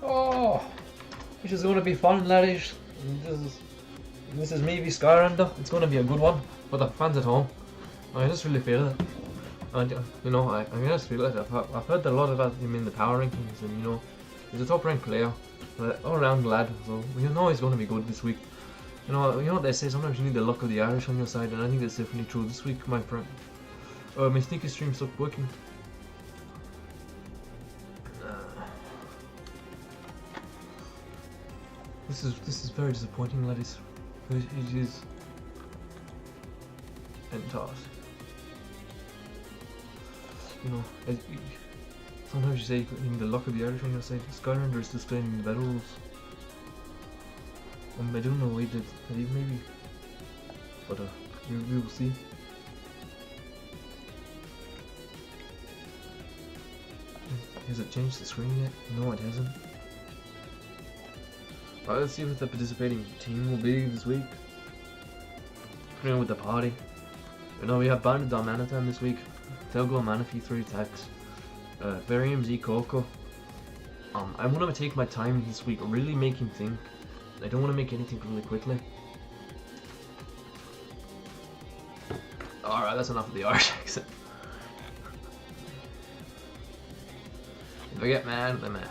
Oh, which is going to be fun, laddies. This is me v Skylander. It's going to be a good one for the fans at home. I just really feel it. And you know, I just feel it. I've heard a lot about him in the power rankings, and you know, he's a top-ranked player, all-round lad. So you know he's going to be good this week. You know what they say. Sometimes you need the luck of the Irish on your side, and I think that's definitely true this week, my friend. My sneaky stream stopped working. This is very disappointing, laddies. It is fantastic. You know, sometimes you say you need the luck of the Irish on your side. Skylander is displaying the battle rules. I don't know why did maybe, but we will see. Has it changed the screen yet? No, it hasn't. Alright, let's see what the participating team will be this week. You know, with the party. You know, we have Bandit Darmanitan this week. Telgo Manafi 3 attacks. Varium Z Coco. I want to take my time this week, really making think. I don't want to make anything really quickly. Alright, that's enough of the Irish accent. If I get mad, I'm mad.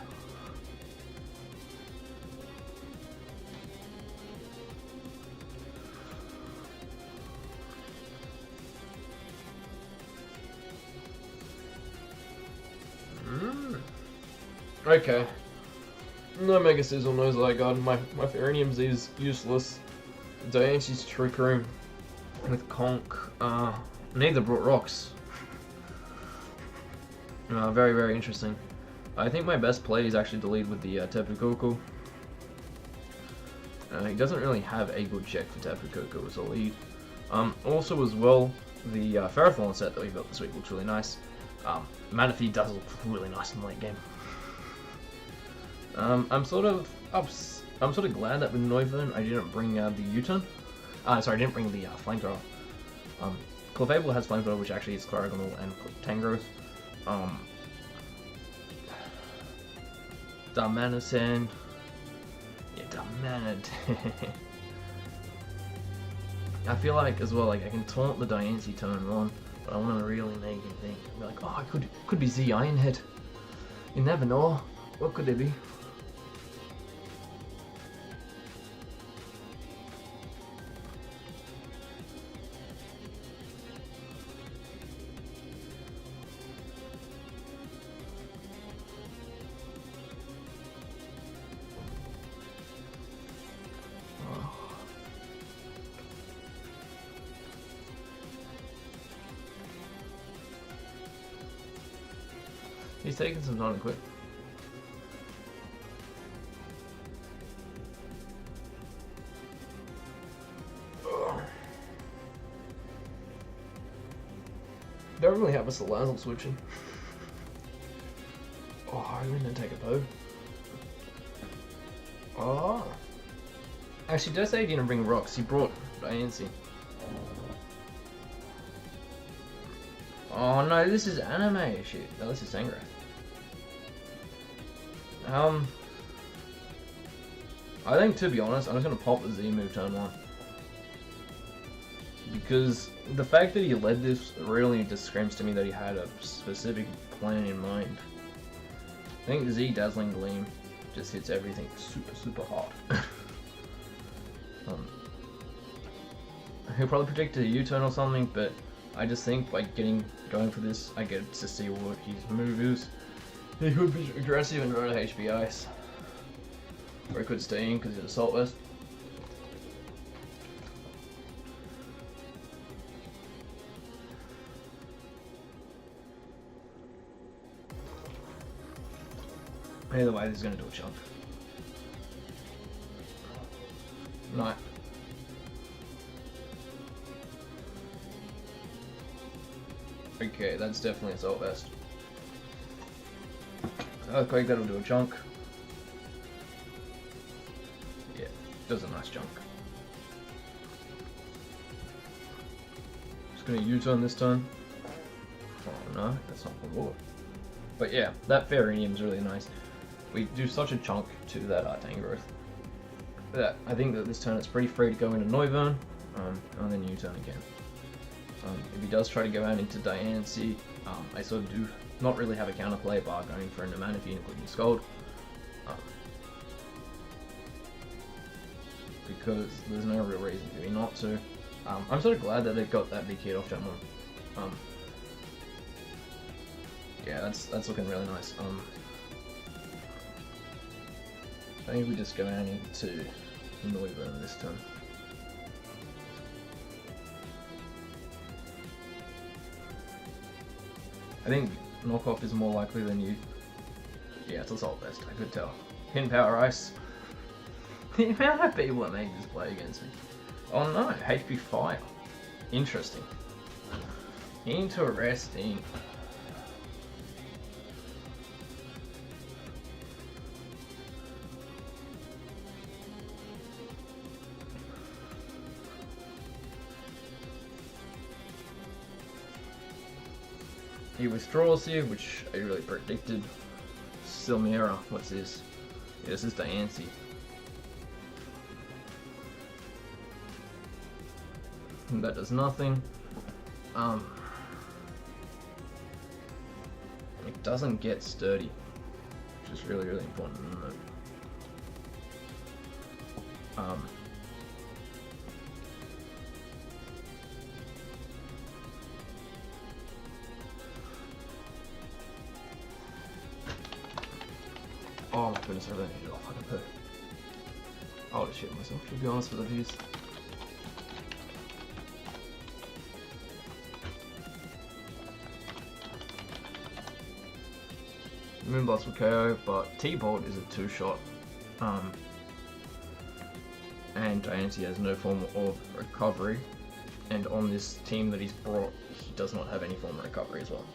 Okay. No Mega Sizzle knows that I got my Ferrinium Z is useless. Diance's Trick Room with Conk. Neither brought rocks. Very, very interesting. I think my best play is actually the lead with the Tapu Koko. He doesn't really have a good check for Tapu Koko as a lead. Also as well, the Ferrothorn set that we built this week looks really nice. Manaphy does look really nice in the late game. I'm sort of glad that with Noivern I didn't bring the U-turn. Sorry, I didn't bring the Flamethrower. Clefable has Flamethrower, which actually is Claragonal and Tangrowth. Darmanitan. Yeah, Darmanitan. I feel like as well, like I can taunt the Diancie turn 1, but I want to really make it think. Be like, oh, it could be Z Ironhead. You never know. What could it be? He's taking some time to quit. Don't really have a Salazzle switching. Oh, I'm gonna take a bow. Oh. Actually, did I say he didn't bring rocks? He brought Diancie. Oh no, this is anime shit. No, this is Sangra. I think, to be honest, I'm just gonna pop the Z move turn 1. Because the fact that he led this really just screams to me that he had a specific plan in mind. I think Z Dazzling Gleam just hits everything super, super hard. He'll probably predict a U-turn or something, but I just think by going for this, I get to see what his move is. He could be aggressive and run a HP Ice. Or he could stay in because he's Assault Vest. Either way, this is going to do a chunk. No. Okay, that's definitely Assault Vest. Earthquake, that'll do a chunk. Yeah, does a nice chunk. Just gonna U-turn this turn. Oh no, that's not the war. But yeah, that Ferrinium's really nice. we do such a chunk to that tank growth that I think that this turn it's pretty free to go into Neuvern, and then U-turn again. If he does try to go out into Diancie, I sort of do not really have a counterplay bar going for an Manaphy including Scold. Because there's no real reason for me not to. I'm sort of glad that it got that big hit off jump one. Yeah, that's looking really nice. I think we just go out into Neuvern this turn. I think knockoff is more likely than you. Yeah, it's Assault Vest, I could tell. Pin Power Ice. The amount of people that make this play against me. Oh no, HP Fire. Interesting. Interesting. He withdraws here, which I really predicted. Silmira, what's this? Yeah, this is Diancie. That does nothing. It doesn't get sturdy, which is really, really important to note. Oh my goodness, I really need to get off fucking poo. I would have shit myself, to be honest, for the views. Moonblast will KO, but T-Bolt is a 2-shot. And Diancie has no form of recovery. And on this team that he's brought, he does not have any form of recovery as well.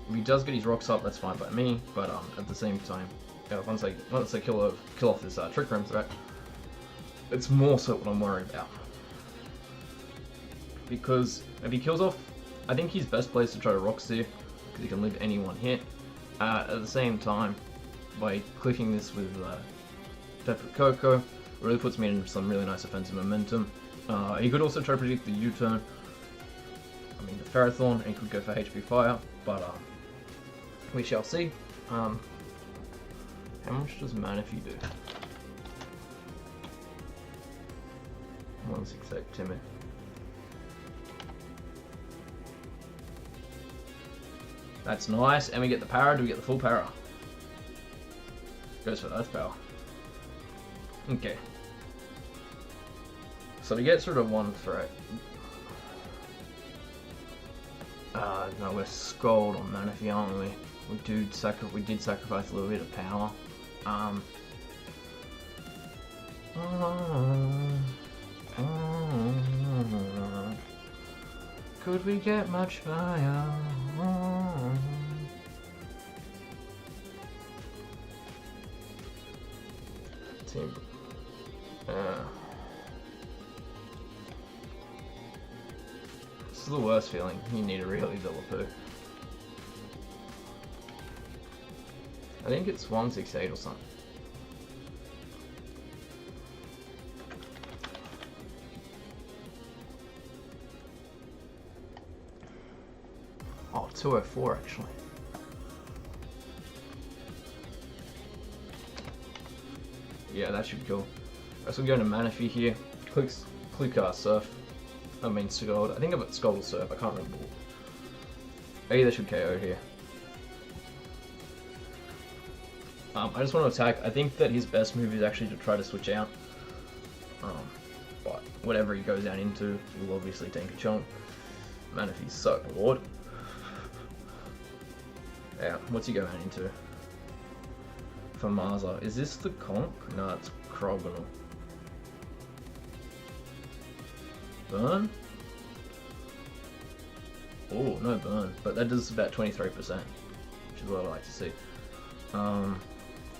If he does get his rocks up, that's fine by me, but at the same time, once I kill off this Trick Room threat, it's more so what I'm worried about. Because if he kills off, I think his best place to try to rocks here, because he can live any one hit. At the same time, by clicking this with Pepper Coco, really puts me in some really nice offensive momentum. He could also try to predict the U-turn. I mean, the Ferrothorn, and he could go for HP Fire, but we shall see. How much does Manaphy do? 168 Timid. That's nice, and we get the para. Do we get the full para? Goes for Earth Power. Okay. So we get sort of one threat. No, we're Scold on Manaphy, aren't we? We did sacrifice a little bit of power. Could we get much fire? Team. This is the worst feeling. You need a really double poo. I think it's 168 or something. Oh, 204 actually. Yeah, that should kill. Alright, so we're going to Manaphy here. Click Surf. I mean Scold. I think I've got Scold or Surf, I can't remember. Either should KO here. I just want to attack. I think that his best move is actually to try to switch out. But whatever he goes down into, will obviously take a chunk. Manaphy's so bored. Yeah, what's he going into? For Marza. Is this the Conk? No, it's Crogonal. Burn? Oh, no burn. But that does about 23%, which is what I like to see.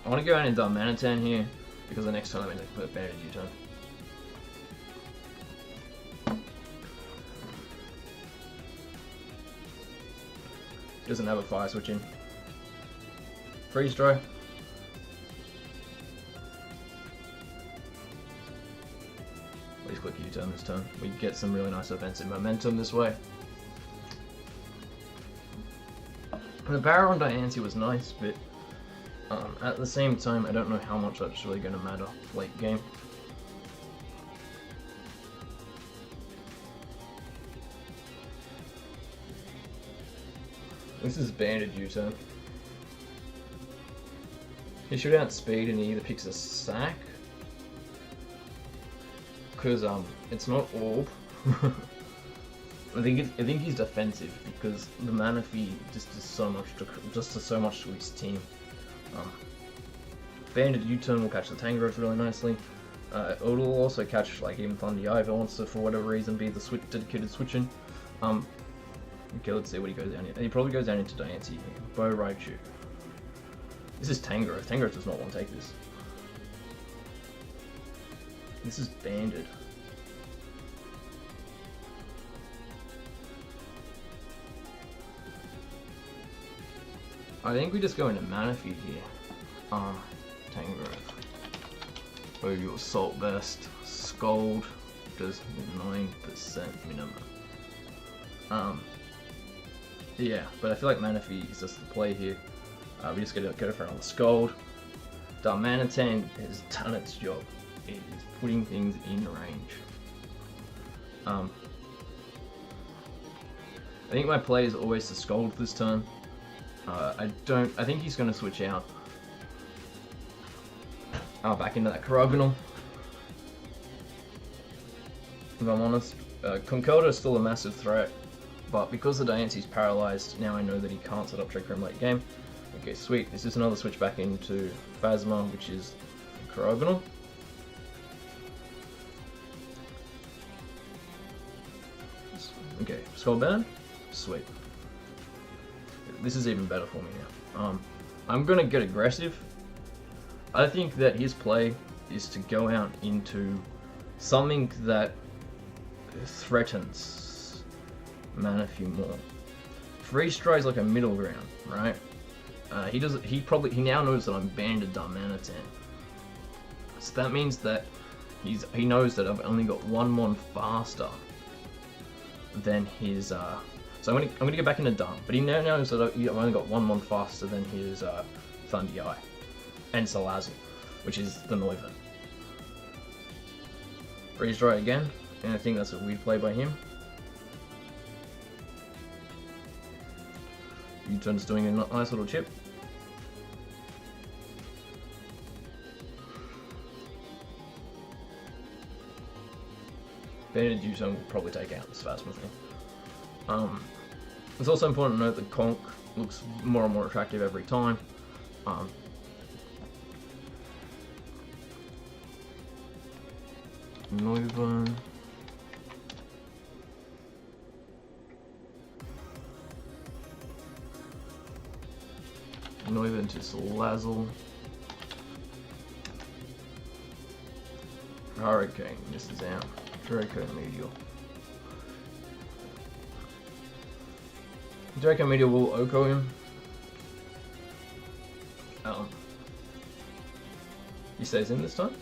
I want to go out and done Manatan here, because the next time I'm going to put Bandage U-turn. Doesn't have a fire switch in. Freeze dry. Please click U-turn this turn. We get some really nice offensive momentum this way. And the power on Diancie was nice, but at the same time, I don't know how much that's really going to matter late game. This is banded U-turn. He should outspeed and he either picks a sack, because it's not orb. I think he's defensive because the Manaphy just does so much to his team. Banded U-turn will catch the Tangrowth really nicely. It'll also catch like even Thunder Eye if it wants to, for whatever reason, be the dedicated switching. Okay, let's see what he goes down here. He probably goes down into Diancie here. Bow Raichu. This is Tangrowth. Tangrowth does not want to take this. This is banded. I think we just go into Manaphy here. Tangrowth. Oh, your Assault Vest. Scold. Does 9% minimum. Yeah, but I feel like Manaphy is just the play here. We just gotta go for another Scold. Darmanitan has done its job. It is putting things in range. I think my play is always to Scold this turn. I think he's gonna switch out. Back into that Karagonal. If I'm honest, Conkeldurr is still a massive threat. But because the Diancie's paralyzed, now I know that he can't set up Trick Room late game. Okay, sweet. This is another switch back into Phasma, which is Karagonal. Okay, Skull Burn. Sweet. This is even better for me now. I'm gonna get aggressive. I think that his play is to go out into something that threatens Manaphy more. Freeze Dry is like a middle ground, right? He now knows that I'm banded Darmanitan. So that means that he knows that I've only got one mon faster than his so I'm gonna get back into Darm, but he now knows that I've only got one mon faster than his Thunder Eye and Salazzle, which is the Noivern. Freeze Dry again, and I think that's a weird play by him. U-turn's doing a nice little chip. Banded U-turn will probably take out this Phasma thing. It's also important to note that Conk looks more and more attractive every time. Noivern. Noivern to Salazzle. Hurricane, this is out. Draco Meteor. Draco Meteor will Oko him. He stays in this time?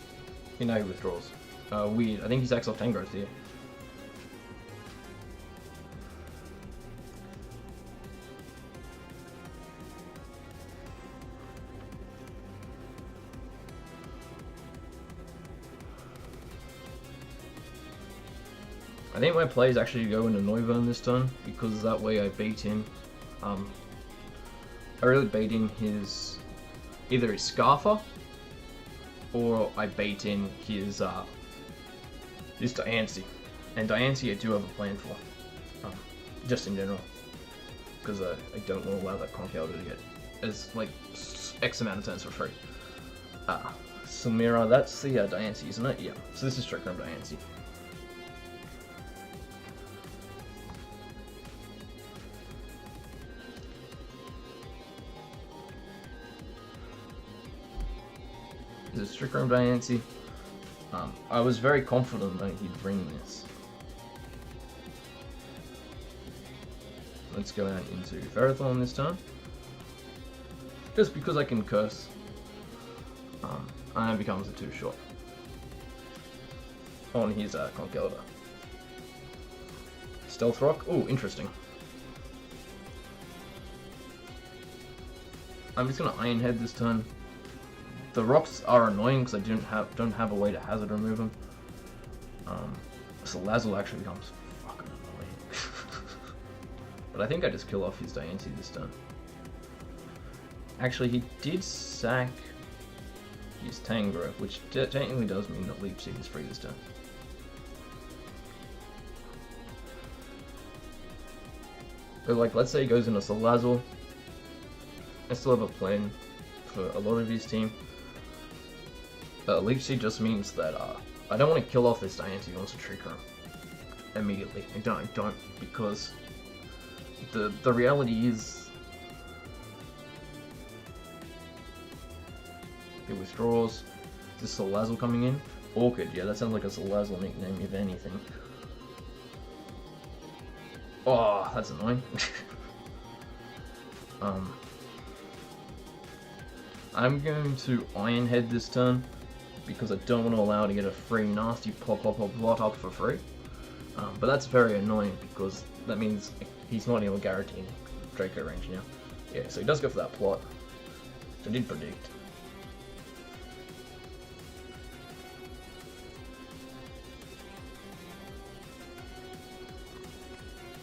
He withdraws. Weird. I think he's Axe off Tangrowth here. I think my play is actually to go into Noivern this turn, because that way I bait in. I really bait in his either his Scarfer, or I bait in his Diancie. And Diancie I do have a plan for, just in general, because I don't want to allow that Conkeldurr to get as like X amount of turns for free. Samira, that's the Diancie, isn't it? Yeah. So this is Trick Room Diancie. This is Trick Room Diancie. I was very confident that he'd bring this. Let's go out into Ferrothorn this time. just because I can curse. And it becomes a 2-shot on his Conkeldurr. Stealth Rock. Oh, interesting. I'm just gonna Iron Head this turn. The rocks are annoying because I don't have a way to hazard remove them. Salazzle actually becomes fucking annoying. But I think I just kill off his Diancie this turn. Actually, he did sack his Tangrowth, which technically does mean that Leech Seed is free this turn. But like, let's say he goes into Salazzle. I still have a plan for a lot of his team. Leech Seed just means that I don't want to kill off this Diancie who wants to Trick Room immediately. I don't, because the reality is it withdraws. Is this Salazzle coming in? Orchid, yeah, that sounds like a Salazzle nickname if anything. Oh, that's annoying. I'm going to Iron Head this turn because I don't want to allow to get a free nasty pop lot up for free. But that's very annoying because that means he's not even guaranteeing Draco range now. Yeah, so he does go for that plot, which I did predict.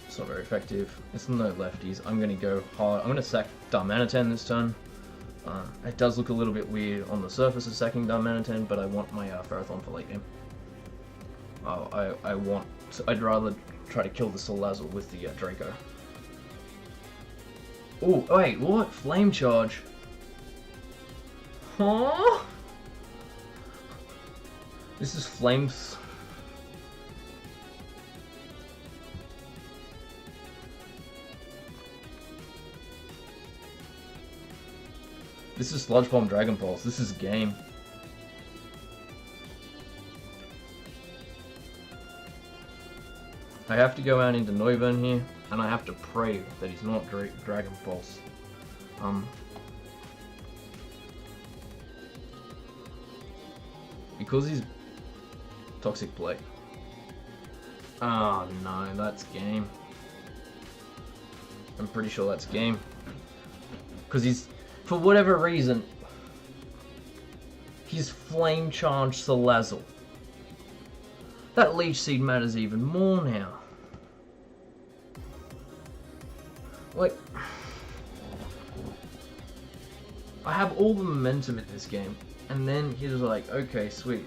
It's not very effective. It's no lefties. I'm going to go hard. I'm going to sack Darmanitan this turn. It does look a little bit weird on the surface of sacking Darmanitan, but I want my Ferrothorn for late game. I'd rather try to kill the Salazzle with the Draco. Oh, wait, what? Flame Charge? Huh? This is Flames. This is Sludge Bomb Dragon Pulse. This is game. I have to go out into Noivern here, and I have to pray that he's not Dragon Pulse. Because he's Toxic Plate. Oh no, that's game. I'm pretty sure that's game. Because he's, for whatever reason, he's Flame Charged Salazzle. That Leech Seed matters even more now. Like, I have all the momentum in this game, and then he's like, okay, sweet.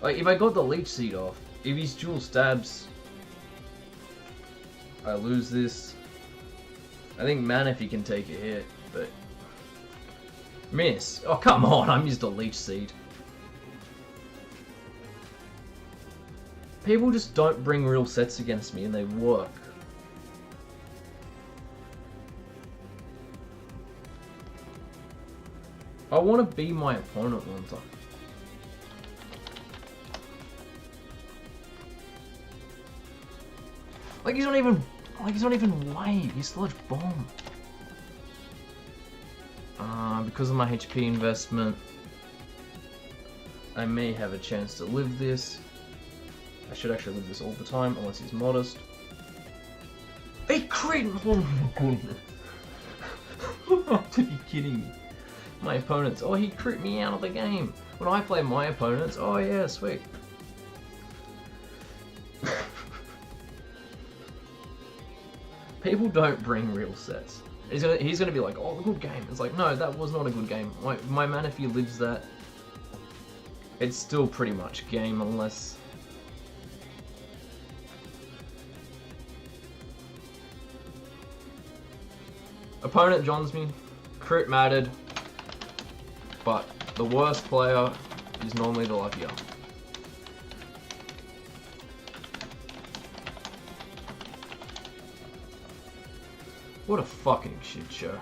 Like, if I got the Leech Seed off, if he's dual stabs, I lose this. I think Manaphy can take a hit, but miss. Oh, come on, I'm used to Leech Seed. People just don't bring real sets against me and they work. I want to be my opponent one time. Like, he's not even wave, he's Sludge Bomb. Because of my HP investment, I may have a chance to live this. I should actually live this all the time, unless he's modest. A crit! Oh my goodness. To be kidding me. My opponents, oh, he crit me out of the game. When I play my opponents, oh yeah, sweet. People don't bring real sets. He's gonna be like, oh, good game. It's like, no, that was not a good game. My Manaphy lives that. It's still pretty much game unless... Opponent Johns me, crit mattered, but the worst player is normally the luckier. What a fucking shit show.